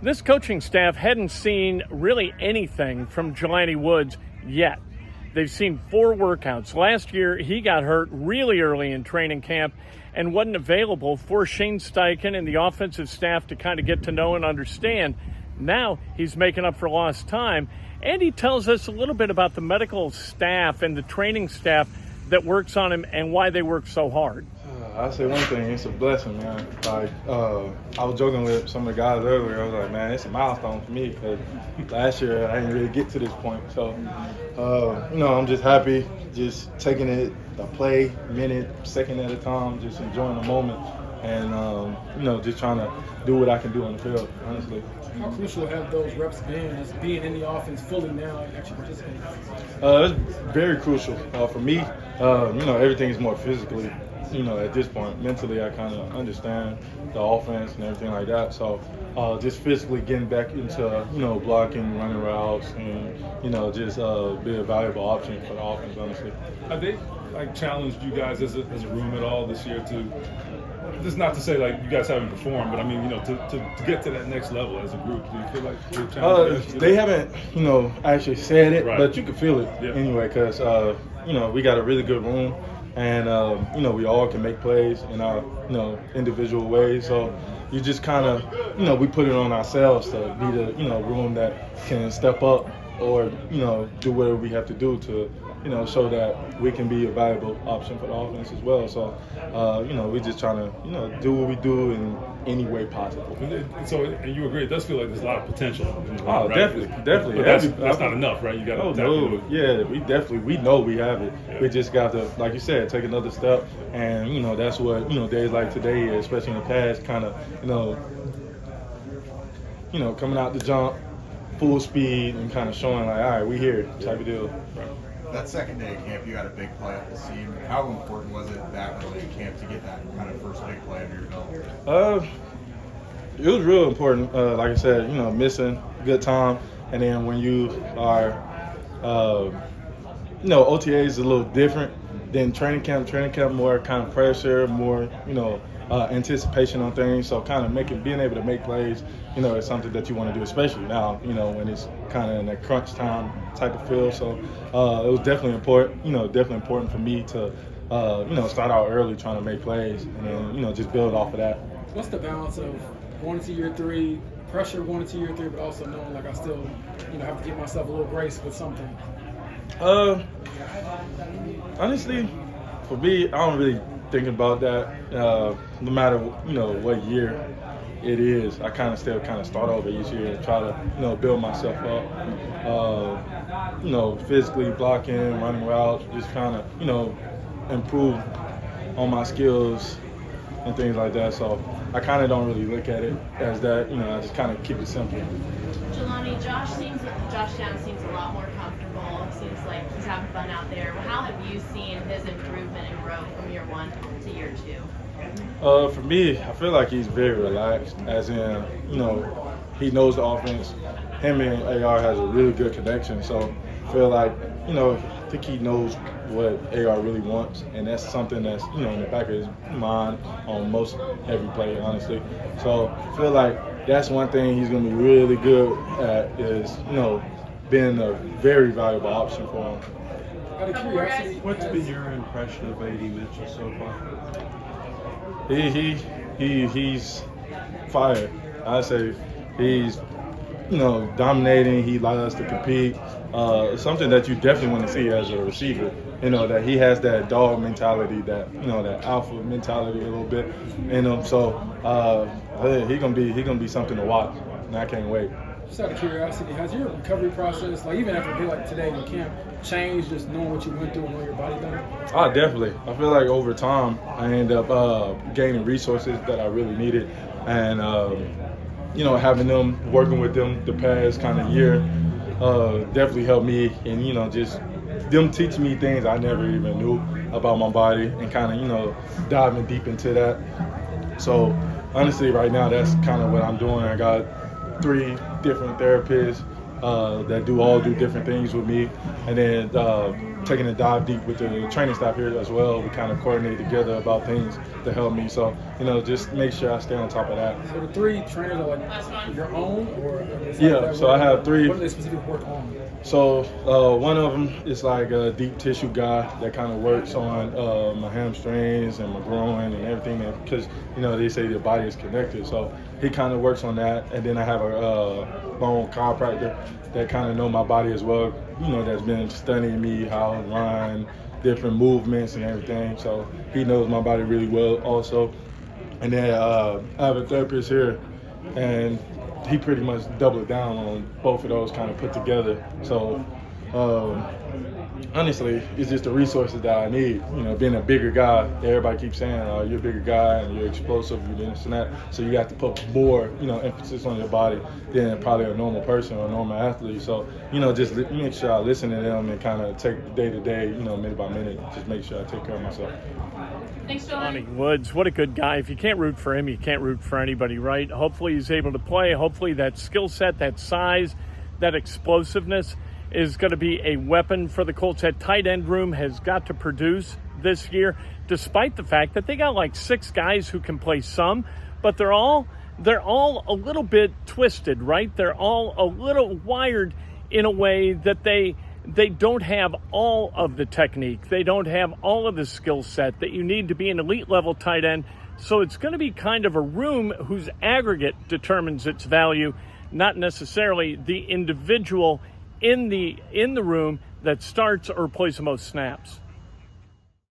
This coaching staff hadn't seen really anything from Jelani Woods yet. They've seen 4 workouts. Last year, he got hurt really early in training camp and wasn't available for Shane Steichen and the offensive staff to kind of get to know and understand. Now he's making up for lost time, and he tells us a little bit about the medical staff and the training staff that works on him and why they work so hard. I say one thing, it's a blessing, man. Like, I was joking with some of the guys earlier. I was like, man, it's a milestone for me because last year I didn't really get to this point. So, I'm just happy, just taking it a play, minute, second at a time, just enjoying the moment, and just trying to do what I can do on the field, honestly. How crucial have those reps been, just being in the offense fully now and actually participating? It's very crucial for me. Everything is more physically. At this point, mentally, I kind of understand the offense and everything like that. So, just physically getting back into, blocking, running routes, and, just be a valuable option for the offense, honestly. Have they, challenged you guys as a room at all this year to, just not to say, you guys haven't performed, but, to get to that next level as a group? Do you feel like they've challenged you? They haven't, actually said it, right. But you can feel it anyway because, we got a really good room. And, we all can make plays in our, individual ways. So you just kind of, we put it on ourselves to be the, room that can step up or, do whatever we have to do to, show that we can be a valuable option for the offense as well. So, we're just trying to, do what we do in any way possible. So, and you agree, it does feel like there's a lot of potential. Oh, right? Definitely. But that's not enough, right? You got to tap into it. Yeah, we know we have it. Yeah. We just got to, like you said, take another step. And, that's what, days like today, especially in the past, kind of, coming out the jump, full speed, and kind of showing like, all right, we here, type of deal. Right. That second day of camp, you had a big play up the seam. How important was it that early in camp to get that kind of first big play under your belt? It was real important. Like I said, missing good time, and then when you are, OTA is a little different than training camp. Training camp more kind of pressure, more anticipation on things. So kind of being able to make plays, is something that you want to do, especially now, when it's kind of in that crunch time type of feel. So it was definitely important, for me to, start out early trying to make plays and then, just build off of that. What's the balance of going into year 3, pressure going into year 3, but also knowing I still, have to give myself a little grace with something? Honestly, for me, I don't really think about that. No matter what year it is, I kind of still start over each year and try to build myself up. Physically blocking, running routes, just trying to improve on my skills and things like that. So I kind of don't really look at it as that. I just kind of keep it simple. Jelani, Josh Downs seems a lot more comfortable. Seems like he's having fun out there. How have you seen his improvement and growth from year 1 to year 2? For me, I feel like he's very relaxed, as in, he knows the offense. Him and AR has a really good connection, so I feel like, I think he knows what AR really wants, and that's something that's, in the back of his mind on most every play, honestly. So I feel like that's one thing he's going to be really good at is, being a very valuable option for him. Out of curiosity, What's been your impression of A.D. Mitchell so far? He's fire. I say he's dominating. He allows us to compete. Something that you definitely want to see as a receiver. That he has that dog mentality, that that alpha mentality a little bit. So he gonna be something to watch, and I can't wait. just out of curiosity, has your recovery process, even after a day like today in camp, changed just knowing what you went through and what your body done? Oh, definitely. I feel like over time, I end up gaining resources that I really needed. And, having them, working with them the past kind of year definitely helped me. And, just them teaching me things I never even knew about my body and kind of, diving deep into that. So, honestly, right now, that's kind of what I'm doing. I got 3 different therapists, that do different things with me, and then taking a dive deep with the training staff here as well. We kind of coordinate together about things to help me. So, just make sure I stay on top of that. So the 3 trainers are like your own, or yeah? So I have 3. What do they specifically work on? So one of them is like a deep tissue guy that kind of works on my hamstrings and my groin and everything, because they say the body is connected. So he kind of works on that. And then I have a bone chiropractor that kind of know my body as well. That's been studying me how to run, different movements and everything. So he knows my body really well also. And then I have a therapist here, and he pretty much doubled down on both of those kind of put together. So honestly, it's just the resources that I need. Being a bigger guy, everybody keeps saying, you're a bigger guy and you're explosive, you're this and that. So you have to put more, emphasis on your body than probably a normal person or a normal athlete. So, just make sure I listen to them and kind of take day to day, minute by minute, just make sure I take care of myself. Thanks, Jelani. Jelani Woods, what a good guy. If you can't root for him, you can't root for anybody, right? Hopefully he's able to play. Hopefully that skill set, that size, that explosiveness is going to be a weapon for the Colts. That tight end room has got to produce this year, despite the fact that they got like 6 guys who can play some, but they're all a little bit twisted, right? They're all a little wired in a way that they don't have all of the technique. They don't have all of the skill set that you need to be an elite level tight end. So it's going to be kind of a room whose aggregate determines its value, not necessarily the individual in the room that starts or plays the most snaps.